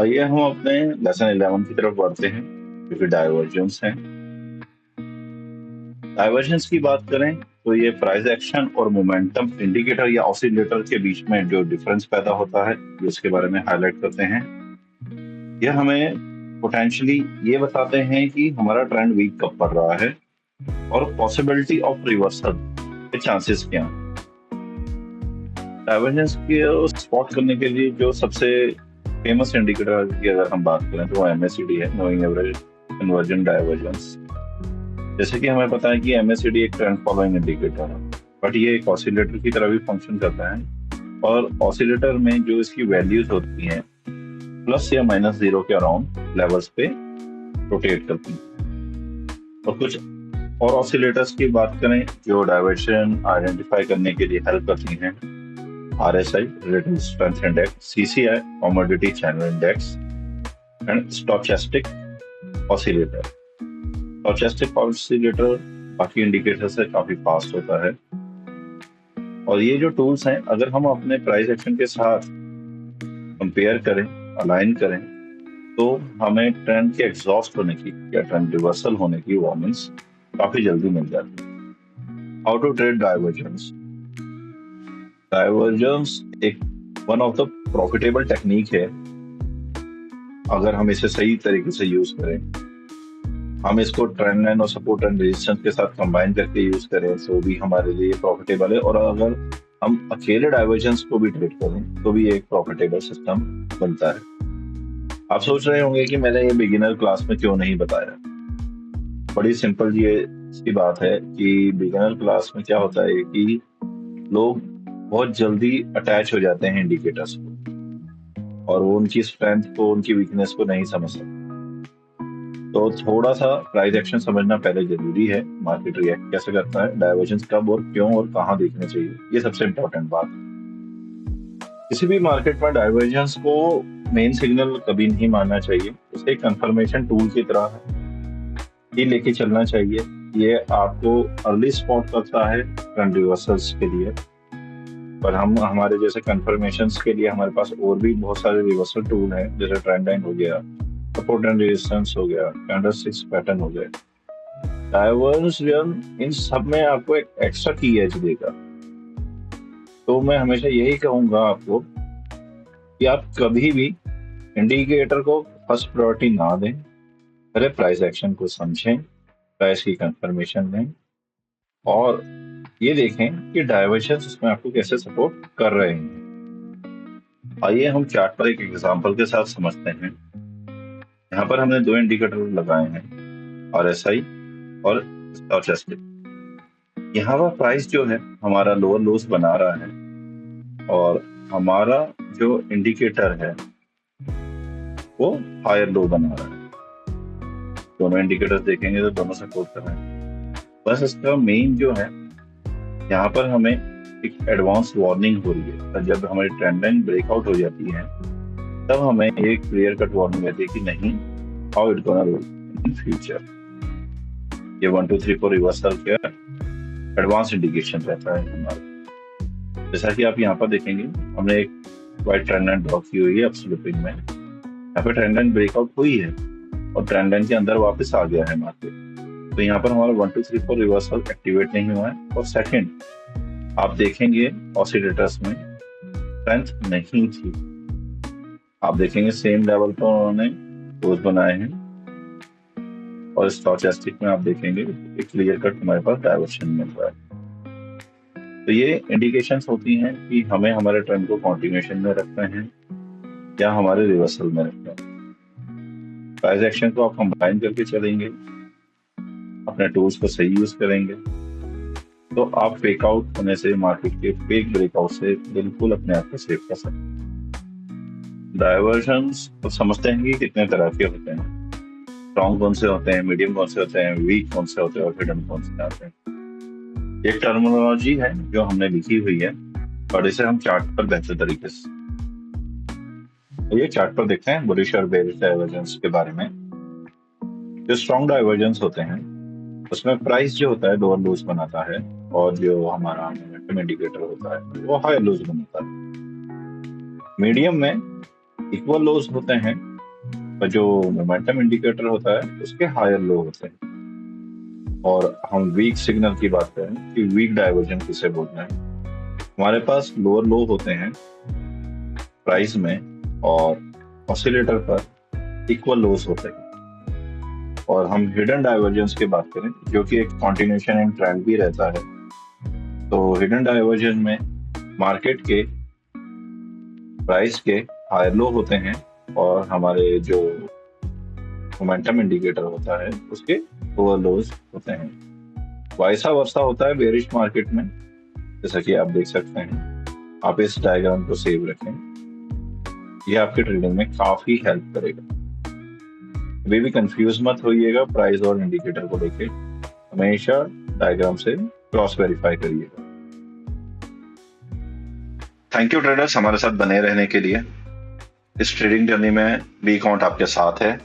आइए हम अपने लेसन 11 की तरफ बढ़ते हैं, जो कि डाइवर्जेंस है। डाइवर्जेंस की बात करें तो ये प्राइस एक्शन और मोमेंटम इंडिकेटर या ऑसिलेटर के बीच में जो डिफरेंस पैदा होता है, ये उसके बारे में हाईलाइट करते हैं। यह हमें पोटेंशियली ये बताते हैं कि हमारा ट्रेंड वीक कब पड़ रहा है और पॉसिबिलिटी ऑफ रिवर्सल के चांसेस क्या हैं। डाइवर्जेंस को स्पॉट करने के लिए जो सबसे फेमस इंडिकेटर की अगर हम बात करें तो वो MACD है, मूविंग एवरेज कन्वर्जन डाइवर्जेंस। जैसे कि हमें पता है कि MACD एक ट्रेंड फॉलोइंग इंडिकेटर है, बट ये एक ऑसिलेटर की तरह भी फंक्शन करता है। और ऑसिलेटर में जो इसकी वैल्यूज होती हैं प्लस या माइनस जीरो के अराउंड लेवल्स पे रोटेट करती हैं। और कुछ और ऑसिलेटर्स की बात करें जो डाइवर्जन आइडेंटिफाई करने के लिए हेल्प करती हैं, RSI relative strength index, CCI commodity channel index and stochastic oscillator. Stochastic oscillator बाकी इंडिकेटर से काफी फास्ट होता है। और ये जो टूल्स हैं, अगर हम अपने प्राइस एक्शन के साथ कंपेयर करें, अलाइन करें, तो हमें ट्रेंड के एग्जॉस्ट होने की या ट्रेंड रिवर्सल होने की वार्निंग्स काफी जल्दी मिल जाती है। How to trade divergence. Divergence एक one of the profitable technique है अगर हम इसे सही तरीके से यूज करें। हम इसको ट्रेंड लाइन और सपोर्ट एंड रेजिस्टेंस के साथ कंबाइन करके यूज करें तो भी हमारे लिए प्रॉफिटेबल है। और अगर हम अकेले डाइवर्जेंस को भी ट्रेड करें तो भी एक प्रॉफिटेबल सिस्टम बनता है। आप सोच रहे होंगे कि मैंने ये बिगिनर क्लास में क्यों नहीं बताया। बड़ी सिंपल ये इसकी बात है कि बिगिनर क्लास में क्या होता है कि लोग बहुत जल्दी अटैच हो जाते हैं इंडिकेटर्स को और वो उनकी स्ट्रेंथ को, उनकी वीकनेस को नहीं समझ सकते। तो थोड़ा सा प्राइस एक्शन समझना पहले जरूरी है। मार्केट रिएक्ट कैसे करता है, डाइवर्जेंस कब और क्यों और कहाँ देखने चाहिए, ये सबसे इम्पोर्टेंट बात है। किसी भी मार्केट में डाइवर्जेंस को मेन सिग्नल कभी नहीं मानना चाहिए। उसे एक कंफर्मेशन टूल की तरह ही लेके चलना चाहिए। ये आपको अर्ली स्पॉट करता है ट्रेंड रिवर्सल्स के लिए, पर हम हमारे जैसे कंफर्मेशंस के लिए हमारे पास और भी बहुत सारे रिवर्सल टूल हैं, जैसे ट्रेंड लाइन हो गया, सपोर्ट एंड रेजिस्टेंस हो गया, कैंडलस्टिक्स पैटर्न हो गए। डाइवर्जन इन सब में आपको एक एक्स्ट्रा की एज देगा। तो मैं हमेशा यही कहूंगा आपको कि आप कभी भी इंडिकेटर को फर्स्ट प्रायोरिटी ना दें। पहले प्राइस एक्शन को समझें, प्राइस की कंफर्मेशन लें और ये देखें कि डाइवर्जन उसमें आपको कैसे सपोर्ट कर रहे हैं। आइए हम चार्ट पर एक एग्जांपल के साथ समझते हैं। यहाँ पर हमने दो इंडिकेटर लगाए हैं, RSI और स्टोचस्टिक। यहाँ पर प्राइस जो है हमारा लोअर लोस बना रहा है और हमारा जो इंडिकेटर है वो हायर लो बना रहा है। दोनों इंडिकेटर्स देखेंगे तो दोनों सपोर्ट कर रहे हैं। बस इसका मेन जो है, यहाँ पर हमें एक एडवांस वार्निंग हो रही है। तो जब हमारी ट्रेंड लाइन ब्रेकआउट हो जाती है तब हमें एक क्लियर कट वार्निंग रहती है कि नहीं, how it gonna role in future. ये 1 2 3 4 रिवर्सल का एडवांस इंडिकेशन रहता है हमारा। जैसा कि आप यहाँ पर देखेंगे, हमने एक वाइट ट्रेंड लाइन ड्रॉ की हुई है अप स्लिपिंग में। यहाँ पे ट्रेंड लाइन ब्रेकआउट हुई है और ट्रेंड लाइन के अंदर वापस आ गया है मार्केट। तो यहाँ पर हमारा 1 2 3 4 रिवर्सल एक्टिवेट नहीं हुआ है। और सेकंड, आप देखेंगे ऑसिलेटर्स में स्ट्रेंथ नहीं थी। आप देखेंगे सेम लेवल पर उन्होंने क्लोज बनाए हैं और स्टोचस्टिक में आप देखेंगे एक क्लियर कट हमारे पास डाइवर्जन मिल रहा है। तो ये इंडिकेशंस होती हैं कि हमें हमारे ट्रेंड को कंटिन्यूएशन में रखना है या हमारे रिवर्सल में रखना है। प्राइस एक्शन को आप कंबाइन करके चलेंगे, अपने टूल्स को सही यूज करेंगे, तो आप फेक आउट होने से, मार्केट के फेक ब्रेकआउट से बिल्कुल अपने आप को सेव कर सकते हैं। डाइवर्जंस तो समझते हैं कि कितने तरह के होते हैं। स्ट्रॉन्ग कौन से होते हैं, मीडियम कौन से होते हैं, वीक कौन से होते हैं और हिडन कौन से होते हैं। एक टर्मिनोलॉजी है जो हमने लिखी हुई है और इसे हम चार्ट पर बेहतर तरीके से, ये चार्ट पर देखते हैं बुलिश और बेरिश डाइवर्जेंस के बारे में। जो स्ट्रॉन्ग डाइवर्जेंस होते हैं उसमें प्राइस जो होता है लोअर लोज बनाता है और जो हमारा मोमेंटम इंडिकेटर होता है वो हायर लोज बनाता है। मीडियम में इक्वल लोज होते हैं पर जो मोमेंटम इंडिकेटर होता है उसके हायर लो होते हैं। और हम वीक सिग्नल की बात करें कि वीक डाइवर्जन किसे बोलते हैं, हमारे पास लोअर लो होते हैं प्राइस में और ऑसिलेटर पर इक्वल लोस होते हैं। और हम हिडन डाइवर्जेंस की बात करें जो कि एक कॉन्टिन्यूशन इन ट्रेंड भी रहता है, तो हिडन डाइवर्जन में मार्केट के प्राइस के हायर लो होते हैं और हमारे जो मोमेंटम इंडिकेटर होता है उसके लोअर लोज होते हैं। वैसा वर्षा होता है बेरिश मार्केट में, जैसा कि आप देख सकते हैं। आप इस डायग्राम को सेव रखें, ये आपके ट्रेडिंग में काफी हेल्प करेगा। कभी भी कंफ्यूज मत होइएगा प्राइस और इंडिकेटर को लेके, हमेशा डायग्राम से क्रॉस वेरीफाई करिएगा। थैंक यू ट्रेडर्स हमारे साथ बने रहने के लिए। इस ट्रेडिंग जर्नी में बी काउंट आपके साथ है।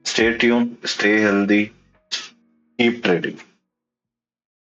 Stay tune, stay healthy, keep trading.